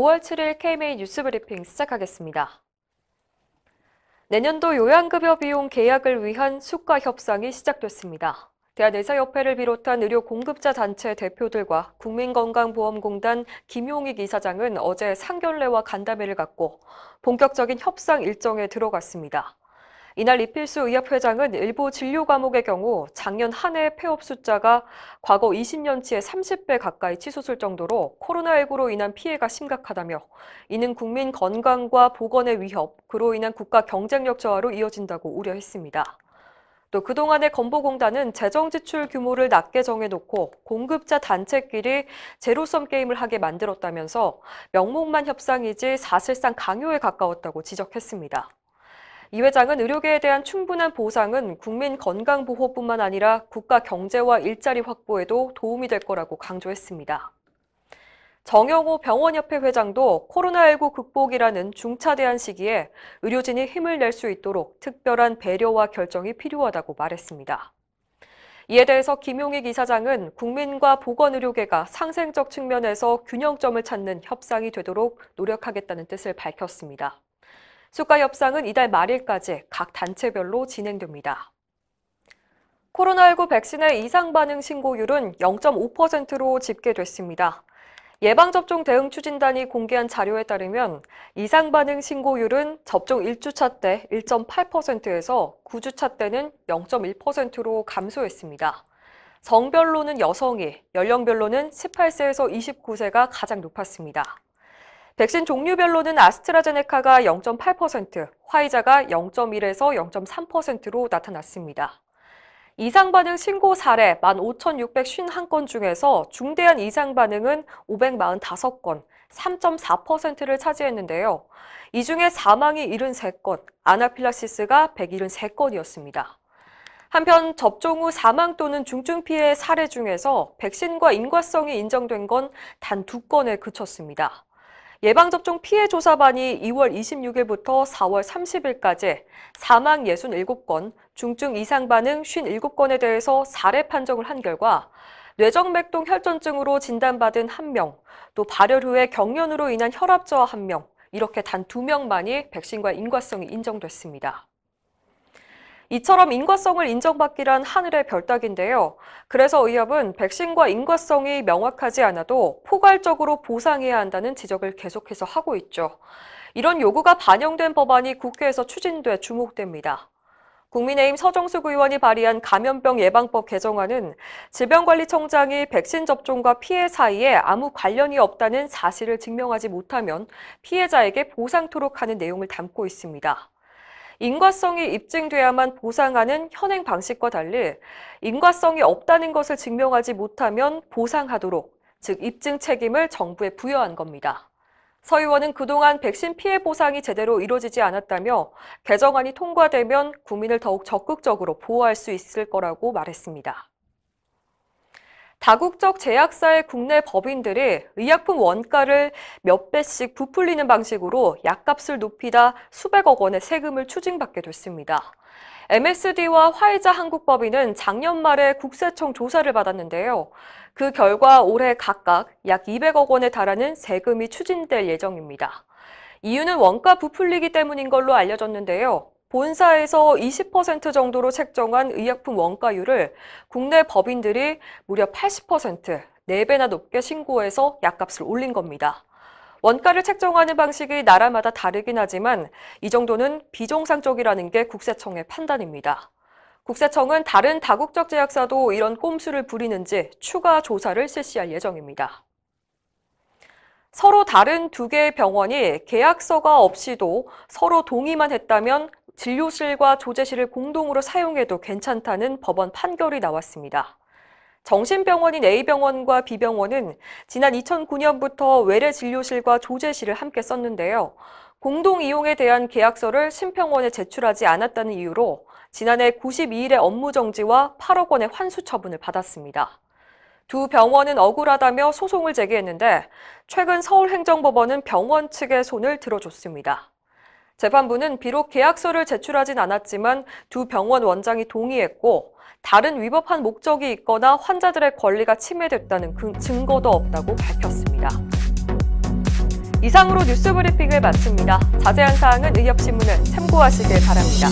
5월 7일 KMA 뉴스브리핑 시작하겠습니다. 내년도 요양급여 비용 계약을 위한 수가 협상이 시작됐습니다. 대한의사협회를 비롯한 의료 공급자 단체 대표들과 국민건강보험공단 김용익 이사장은 어제 상견례와 간담회를 갖고 본격적인 협상 일정에 들어갔습니다. 이날 이필수 의협회장은 일부 진료 과목의 경우 작년 한 해 폐업 숫자가 과거 20년치의 30배 가까이 치솟을 정도로 코로나19로 인한 피해가 심각하다며 이는 국민 건강과 보건의 위협, 그로 인한 국가 경쟁력 저하로 이어진다고 우려했습니다. 또 그동안의 건보공단은 재정 지출 규모를 낮게 정해놓고 공급자 단체끼리 제로섬 게임을 하게 만들었다면서 명목만 협상이지 사실상 강요에 가까웠다고 지적했습니다. 이 회장은 의료계에 대한 충분한 보상은 국민 건강보호뿐만 아니라 국가 경제와 일자리 확보에도 도움이 될 거라고 강조했습니다. 정영호 병원협회 회장도 코로나19 극복이라는 중차대한 시기에 의료진이 힘을 낼 수 있도록 특별한 배려와 결정이 필요하다고 말했습니다. 이에 대해서 김용익 이사장은 국민과 보건의료계가 상생적 측면에서 균형점을 찾는 협상이 되도록 노력하겠다는 뜻을 밝혔습니다. 수가 협상은 이달 말일까지 각 단체별로 진행됩니다. 코로나19 백신의 이상 반응 신고율은 0.5%로 집계됐습니다. 예방접종 대응 추진단이 공개한 자료에 따르면 이상 반응 신고율은 접종 1주차 때 1.8%에서 9주차 때는 0.1%로 감소했습니다. 성별로는 여성이, 연령별로는 18세에서 29세가 가장 높았습니다. 백신 종류별로는 아스트라제네카가 0.8%, 화이자가 0.1에서 0.3%로 나타났습니다. 이상 반응 신고 사례 15,651건 중에서 중대한 이상 반응은 545건, 3.4%를 차지했는데요. 이 중에 사망이 73건, 아나필락시스가 173건이었습니다. 한편 접종 후 사망 또는 중증 피해 사례 중에서 백신과 인과성이 인정된 건 단 2건에 그쳤습니다. 예방접종 피해조사반이 2월 26일부터 4월 30일까지 사망 67건, 중증 이상 반응 57건에 대해서 사례 판정을 한 결과 뇌정맥동 혈전증으로 진단받은 1명, 또 발열 후에 경련으로 인한 혈압 저하 1명, 이렇게 단 2명만이 백신과 인과성이 인정됐습니다. 이처럼 인과성을 인정받기란 하늘의 별 따기인데요. 그래서 의협은 백신과 인과성이 명확하지 않아도 포괄적으로 보상해야 한다는 지적을 계속해서 하고 있죠. 이런 요구가 반영된 법안이 국회에서 추진돼 주목됩니다. 국민의힘 서정숙 의원이 발의한 감염병 예방법 개정안은 질병관리청장이 백신 접종과 피해 사이에 아무 관련이 없다는 사실을 증명하지 못하면 피해자에게 보상토록 하는 내용을 담고 있습니다. 인과성이 입증돼야만 보상하는 현행 방식과 달리 인과성이 없다는 것을 증명하지 못하면 보상하도록, 즉 입증 책임을 정부에 부여한 겁니다. 서 의원은 그동안 백신 피해 보상이 제대로 이루어지지 않았다며 개정안이 통과되면 국민을 더욱 적극적으로 보호할 수 있을 거라고 말했습니다. 다국적 제약사의 국내 법인들이 의약품 원가를 몇 배씩 부풀리는 방식으로 약값을 높이다 수백억 원의 세금을 추징받게 됐습니다. MSD와 화이자 한국법인은 작년 말에 국세청 조사를 받았는데요. 그 결과 올해 각각 약 200억 원에 달하는 세금이 추진될 예정입니다. 이유는 원가 부풀리기 때문인 걸로 알려졌는데요. 본사에서 20% 정도로 책정한 의약품 원가율을 국내 법인들이 무려 80%, 4배나 높게 신고해서 약값을 올린 겁니다. 원가를 책정하는 방식이 나라마다 다르긴 하지만 이 정도는 비정상적이라는 게 국세청의 판단입니다. 국세청은 다른 다국적 제약사도 이런 꼼수를 부리는지 추가 조사를 실시할 예정입니다. 서로 다른 2개의 병원이 계약서가 없이도 서로 동의만 했다면 진료실과 조제실을 공동으로 사용해도 괜찮다는 법원 판결이 나왔습니다. 정신병원인 A병원과 B병원은 지난 2009년부터 외래 진료실과 조제실을 함께 썼는데요. 공동 이용에 대한 계약서를 심평원에 제출하지 않았다는 이유로 지난해 92일의 업무 정지와 8억 원의 환수 처분을 받았습니다. 두 병원은 억울하다며 소송을 제기했는데 최근 서울행정법원은 병원 측의 손을 들어줬습니다. 재판부는 비록 계약서를 제출하진 않았지만 두 병원 원장이 동의했고 다른 위법한 목적이 있거나 환자들의 권리가 침해됐다는 증거도 없다고 밝혔습니다. 이상으로 뉴스 브리핑을 마칩니다. 자세한 사항은 의협신문을 참고하시길 바랍니다.